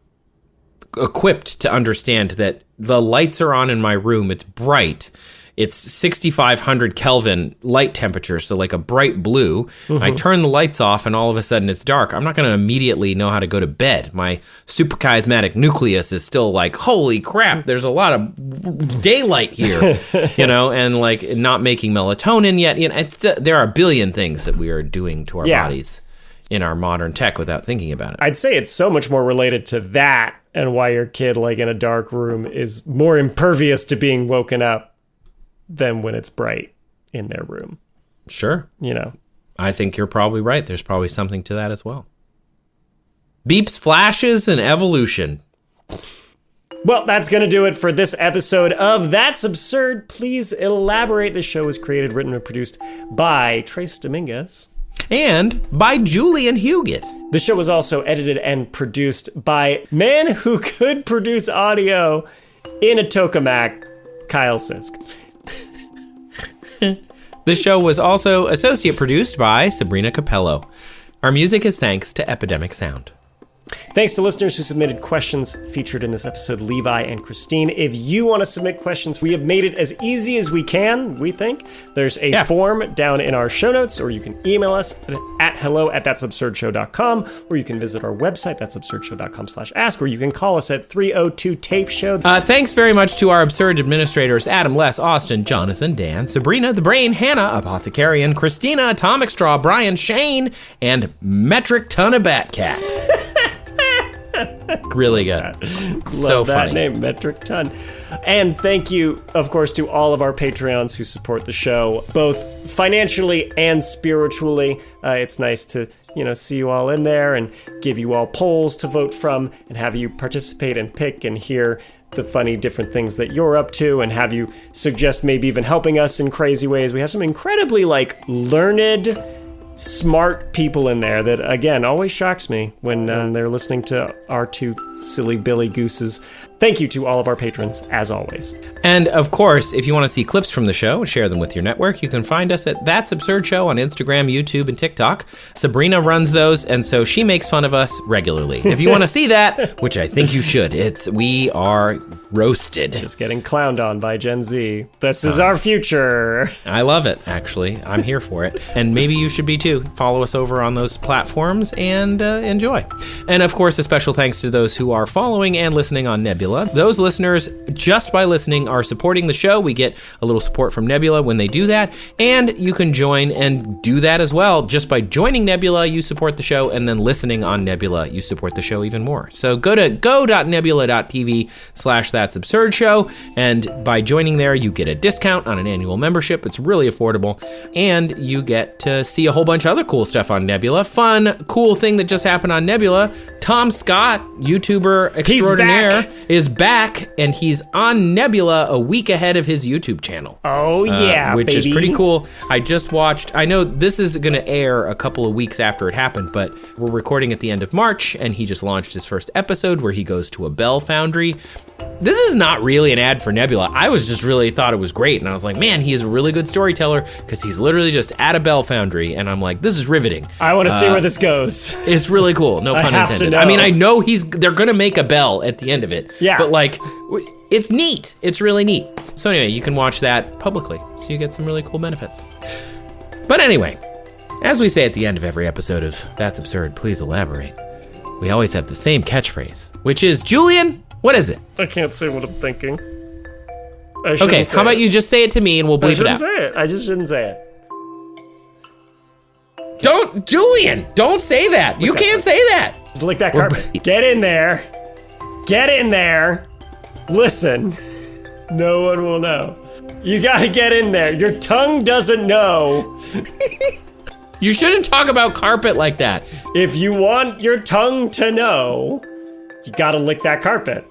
equipped to understand that the lights are on in my room. It's bright. It's 6,500 Kelvin light temperature, so like a bright blue. I turn the lights off and all of a sudden it's dark. I'm not going to immediately know how to go to bed. My suprachiasmatic nucleus is still like, holy crap, there's a lot of daylight here, and like not making melatonin yet. There are a billion things that we are doing to our bodies in our modern tech without thinking about it. I'd say it's so much more related to that and why your kid, like in a dark room, is more impervious to being woken up than when it's bright in their room. Sure. I think you're probably right. There's probably something to that as well. Beeps, flashes, and evolution. Well, that's going to do it for this episode of That's Absurd. Please elaborate. The show was created, written, and produced by Trace Dominguez. And by Julian Huguet. The show was also edited and produced by man who could produce audio in a tokamak, Kyle Sisk. The show was also associate produced by Sabrina Capello. Our music is thanks to Epidemic Sound. Thanks to listeners who submitted questions featured in this episode, Levi and Kristine. If you want to submit questions, we have made it as easy as we can, we think. There's a form down in our show notes, or you can email us at hello@that'sabsurdshow.com, or you can visit our website, that'sabsurdshow.com/ask, or you can call us at 302-TAPE-SHOW. Thanks very much to our absurd administrators, Adam, Les, Austin, Jonathan, Dan, Sabrina, The Brain, Hannah, Apothecarian, Christina, Atomic Straw, Brian, Shane, and Metric Ton of Batcat. Really good. Love So that funny. name, Metric Ton. And thank you, of course, to all of our Patreons who support the show, both financially and spiritually. It's nice to, see you all in there and give you all polls to vote from and have you participate and pick and hear the funny different things that you're up to and have you suggest maybe even helping us in crazy ways. We have some incredibly, learned, smart people in there that, again, always shocks me when they're listening to our two silly Billy Gooses. Thank you to all of our patrons, as always. And, of course, if you want to see clips from the show and share them with your network, you can find us at That's Absurd Show on Instagram, YouTube, and TikTok. Sabrina runs those, and so she makes fun of us regularly. If you want to see that, which I think you should, we are roasted. Just getting clowned on by Gen Z. This is our future. I love it, actually. I'm here for it. And maybe you should be, too. Follow us over on those platforms and enjoy. And, of course, a special thanks to those who are following and listening on Nebula. Those listeners, just by listening, are supporting the show. We get a little support from Nebula when they do that, and you can join and do that as well. Just by joining Nebula, you support the show, and then listening on Nebula, you support the show even more. So go to go.nebula.tv/That's Absurd Show, and by joining there, you get a discount on an annual membership. It's really affordable, and you get to see a whole bunch of other cool stuff on Nebula. Fun, cool thing that just happened on Nebula. Tom Scott, YouTuber extraordinaire, is back, and he's on Nebula a week ahead of his YouTube channel. Oh, yeah, which baby. is pretty cool. I just watched, I know this is going to air a couple of weeks after it happened, but we're recording at the end of March, and he just launched his first episode where he goes to a bell foundry. This is not really an ad for Nebula. I was just really thought it was great, and I was like, man, he is a really good storyteller because he's literally just at a bell foundry, and I'm like, this is riveting. I want to see where this goes. It's really cool. No pun have to intended. know. I mean, I know they're going to make a bell at the end of it. Yeah. But it's neat. It's really neat. So anyway, you can watch that publicly, so you get some really cool benefits. But anyway, as we say at the end of every episode of That's Absurd, Please Elaborate, we always have the same catchphrase, which is, Julian, what is it? I can't say what I'm thinking. Okay, how about you just say it to me and we'll bleep it out. I just shouldn't say it. Julian, don't say that. You can't say that. Just lick that carpet. Get in there. Get in there. Listen. No one will know. You gotta get in there. Your tongue doesn't know. You shouldn't talk about carpet like that. If you want your tongue to know, you gotta lick that carpet.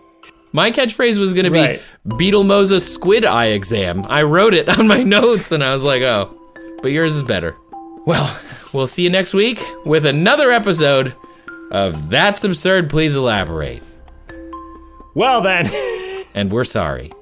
My catchphrase was going to be Right. Beetlemosa's squid eye exam. I wrote it on my notes and I was like, oh, but yours is better. Well, we'll see you next week with another episode of That's Absurd, Please Elaborate. Well then. And we're sorry.